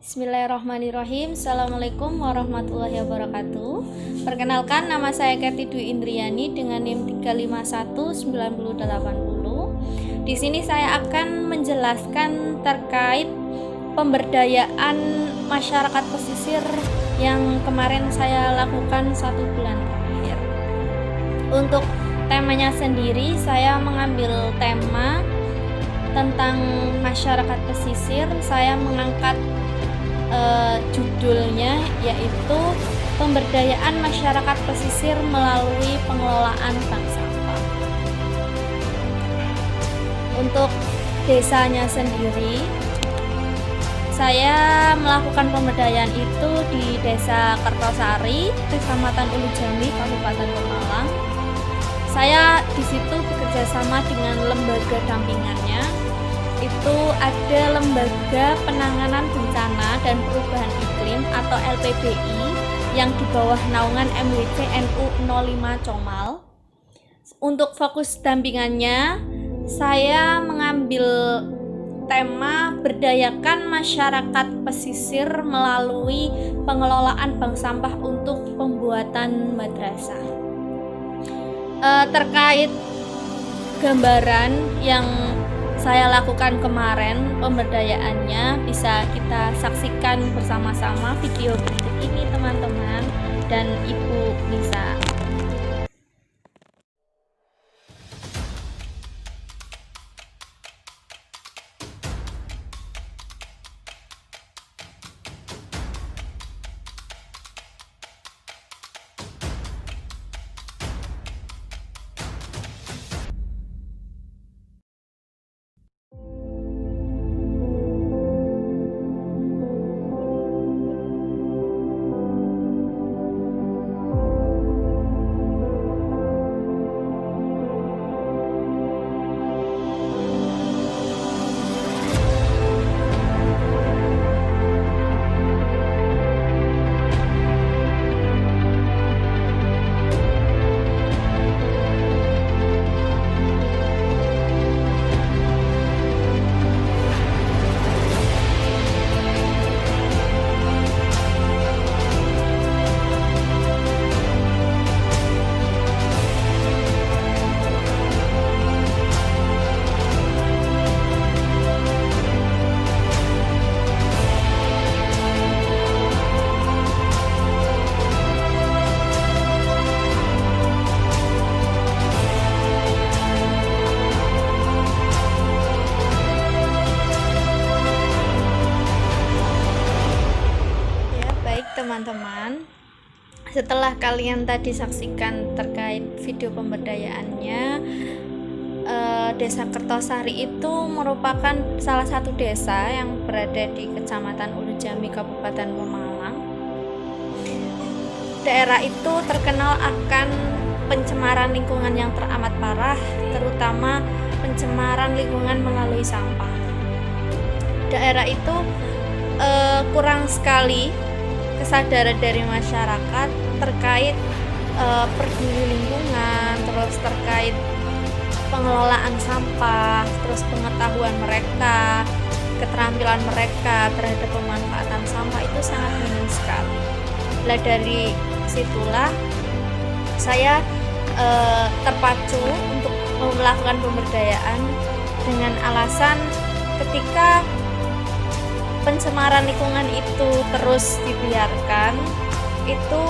Bismillahirrahmanirrahim. Assalamualaikum warahmatullahi wabarakatuh. Perkenalkan, nama saya Kety Dwi Indriani dengan NIM 3519080. Di sini saya akan menjelaskan terkait pemberdayaan masyarakat pesisir yang kemarin saya lakukan 1 bulan terakhir. Untuk temanya sendiri, saya mengambil tema tentang masyarakat pesisir. Saya mengangkat judulnya yaitu pemberdayaan masyarakat pesisir melalui pengelolaan bank sampah. Untuk desanya sendiri, saya melakukan pemberdayaan itu di Desa Kertosari, Kecamatan Ulu Jambi, Kabupaten Pemalang. Saya di situ bekerja sama dengan lembaga dampingannya. Itu ada Lembaga Penanganan Bencana dan Perubahan Iklim atau LPBI yang di bawah naungan MWC NU 05 Comal. Untuk fokus dampingannya, saya mengambil tema berdayakan masyarakat pesisir melalui pengelolaan bank sampah untuk pembuatan madrasah. Terkait gambaran yang saya lakukan kemarin pemberdayaannya, bisa kita saksikan bersama-sama video berikut ini teman-teman dan Ibu Nisa. Teman-teman, setelah kalian tadi saksikan terkait video pemberdayaannya, Desa Kertosari itu merupakan salah satu desa yang berada di Kecamatan Ulu Jambi, Kabupaten Pemalang. Daerah itu terkenal akan pencemaran lingkungan yang teramat parah, terutama pencemaran lingkungan melalui sampah. Daerah itu kurang sekali kesadaran dari masyarakat terkait peduli lingkungan, terus terkait pengelolaan sampah, terus pengetahuan mereka, keterampilan mereka terhadap pemanfaatan sampah itu sangat minim sekali. Nah, dari situlah saya terpacu untuk melakukan pemberdayaan dengan alasan ketika pencemaran lingkungan itu terus dibiarkan, itu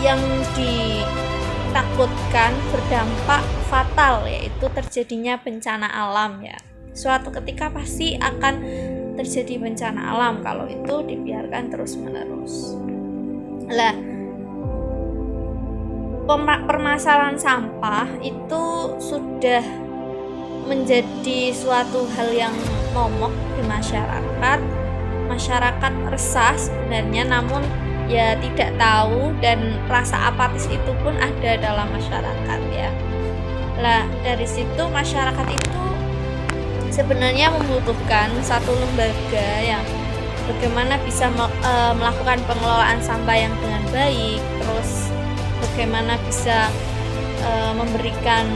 yang ditakutkan berdampak fatal, yaitu terjadinya bencana alam ya. Suatu ketika pasti akan terjadi bencana alam kalau itu dibiarkan terus-menerus. Lah, permasalahan sampah itu sudah menjadi suatu hal yang momok di masyarakat. Masyarakat resah sebenarnya, namun ya tidak tahu, dan rasa apatis itu pun ada dalam masyarakat ya. Lah, dari situ masyarakat itu sebenarnya membutuhkan satu lembaga yang bagaimana bisa melakukan pengelolaan sampah yang dengan baik, terus bagaimana bisa memberikan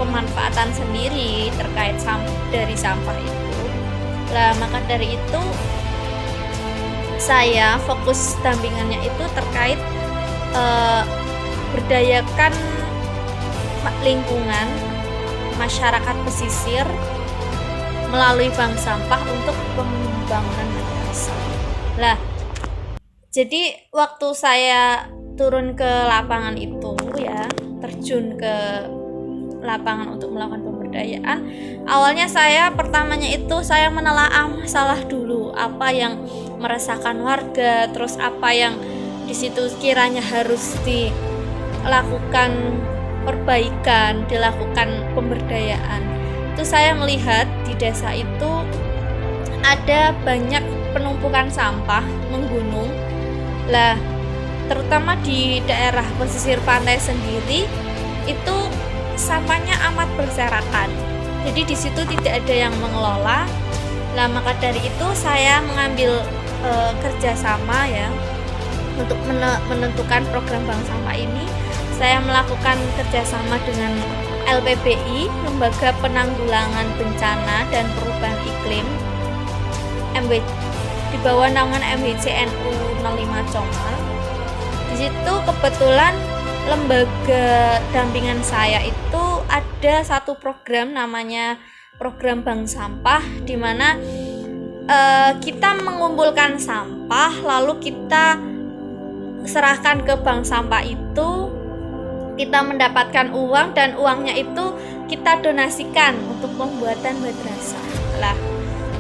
pemanfaatan sendiri terkait dari sampah itu. Lah, maka dari itu saya fokus dampingannya itu terkait berdayakan lingkungan masyarakat pesisir melalui bank sampah untuk pembangunan madrasah. Lah, jadi waktu saya turun ke lapangan itu ya, terjun ke lapangan untuk melakukan pemberdayaan, awalnya pertamanya itu saya menelaah masalah dulu, apa yang meresahkan warga, terus apa yang di situ kiranya harus dilakukan perbaikan, dilakukan pemberdayaan. Itu saya melihat di desa itu ada banyak penumpukan sampah menggunung. Lah, terutama di daerah pesisir pantai sendiri itu sampahnya amat berserakan. Jadi di situ tidak ada yang mengelola. Nah, maka dari itu saya mengambil kerjasama ya untuk menentukan program bank sampah ini. Saya melakukan kerjasama dengan LPBI, Lembaga Penanggulangan Bencana dan Perubahan Iklim, di bawah naungan MWCNU 05 Congal. Di situ kebetulan lembaga dampingan saya itu ada satu program namanya program bank sampah, di mana kita mengumpulkan sampah lalu kita serahkan ke bank sampah itu, kita mendapatkan uang dan uangnya itu kita donasikan untuk pembuatan madrasah. Lah,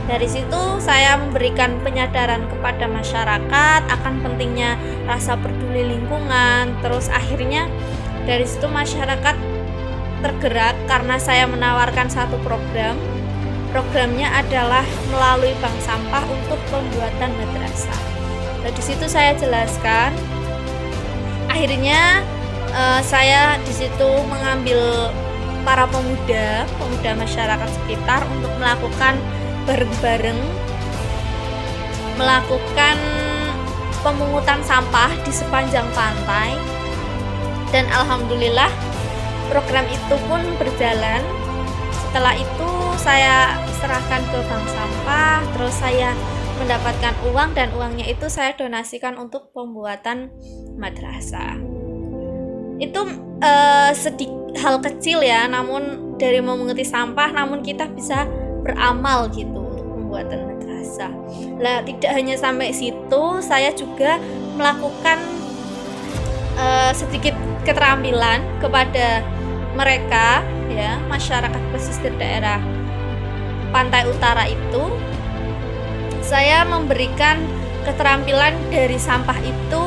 dari situ saya memberikan penyadaran kepada masyarakat akan pentingnya rasa peduli lingkungan. Terus akhirnya dari situ masyarakat tergerak karena saya menawarkan satu program. Programnya adalah melalui bank sampah untuk pembuatan madrasah. Nah, di situ saya jelaskan. Akhirnya saya di situ mengambil para pemuda masyarakat sekitar untuk melakukan bareng-bareng melakukan pemungutan sampah di sepanjang pantai, dan alhamdulillah program itu pun berjalan. Setelah itu saya serahkan ke bank sampah, terus saya mendapatkan uang dan uangnya itu saya donasikan untuk pembuatan madrasah. Itu hal kecil ya, namun dari memunguti sampah namun kita bisa beramal gitu untuk pembuatan madrasah. Lah, tidak hanya sampai situ, saya juga melakukan sedikit keterampilan kepada mereka ya, masyarakat pesisir daerah pantai utara itu. Saya memberikan keterampilan dari sampah itu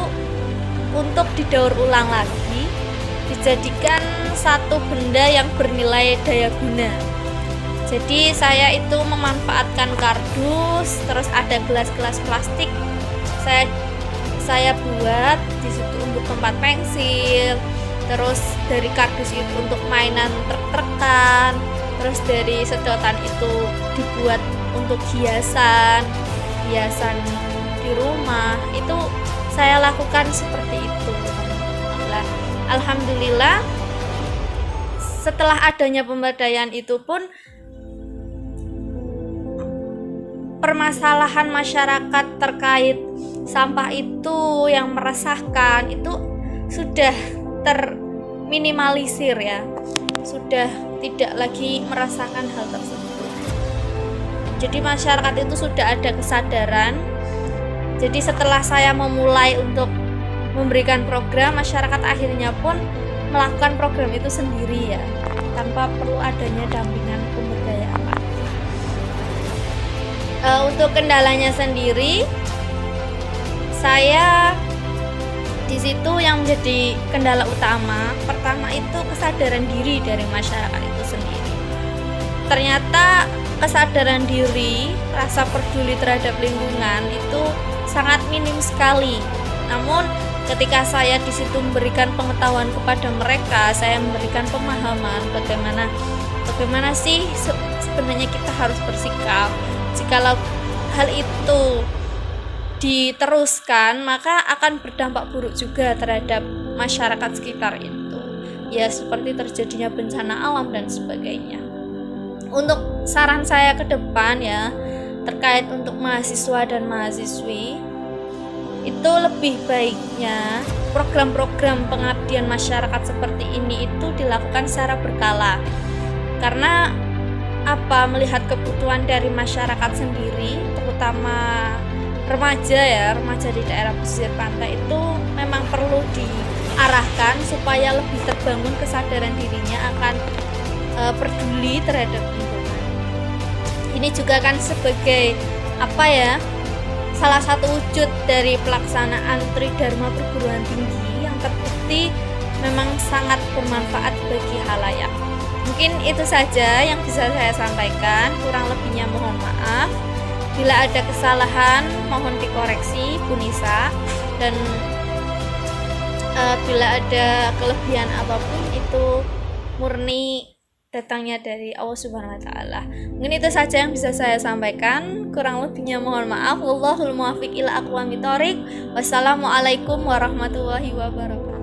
untuk didaur ulang lagi, dijadikan satu benda yang bernilai daya guna. Jadi saya itu memanfaatkan kardus, terus ada gelas-gelas plastik saya buat di situ untuk tempat pensil, terus dari kardus itu untuk mainan truk-trukan, terus dari sedotan itu dibuat untuk hiasan di rumah. Itu saya lakukan seperti itu. Alhamdulillah setelah adanya pemberdayaan itu pun permasalahan masyarakat terkait sampah itu yang meresahkan itu sudah terminimalisir ya, sudah tidak lagi merasakan hal tersebut. Jadi masyarakat itu sudah ada kesadaran. Jadi setelah saya memulai untuk memberikan program, masyarakat akhirnya pun melakukan program itu sendiri ya, tanpa perlu adanya dampingan pemberdayaan. Untuk kendalanya sendiri, saya di situ yang menjadi kendala utama pertama itu kesadaran diri dari masyarakat itu sendiri. Ternyata kesadaran diri, rasa peduli terhadap lingkungan itu sangat minim sekali. Namun ketika saya di situ memberikan pengetahuan kepada mereka, saya memberikan pemahaman bagaimana sih sebenarnya kita harus bersikap. Jikalau hal itu diteruskan, maka akan berdampak buruk juga terhadap masyarakat sekitar itu. Ya, seperti terjadinya bencana alam dan sebagainya. Untuk saran saya ke depan ya, terkait untuk mahasiswa dan mahasiswi, itu lebih baiknya program-program pengabdian masyarakat seperti ini itu dilakukan secara berkala. Karena melihat kebutuhan dari masyarakat sendiri, terutama remaja di daerah pesisir pantai itu memang perlu diarahkan supaya lebih terbangun kesadaran dirinya akan peduli terhadap lingkungan. Ini juga kan sebagai salah satu wujud dari pelaksanaan Tridharma perguruan tinggi yang terbukti memang sangat bermanfaat bagi halayak. Mungkin itu saja yang bisa saya sampaikan, kurang lebihnya mohon maaf. Bila ada kesalahan mohon dikoreksi Bu Nisa, dan bila ada kelebihan apapun itu murni datangnya dari Allah Subhanahu wa taala. Mungkin itu saja yang bisa saya sampaikan, kurang lebihnya mohon maaf. Wallahul muwaffiq ila aqwamit thoriq. Wassalamualaikum warahmatullahi wabarakatuh.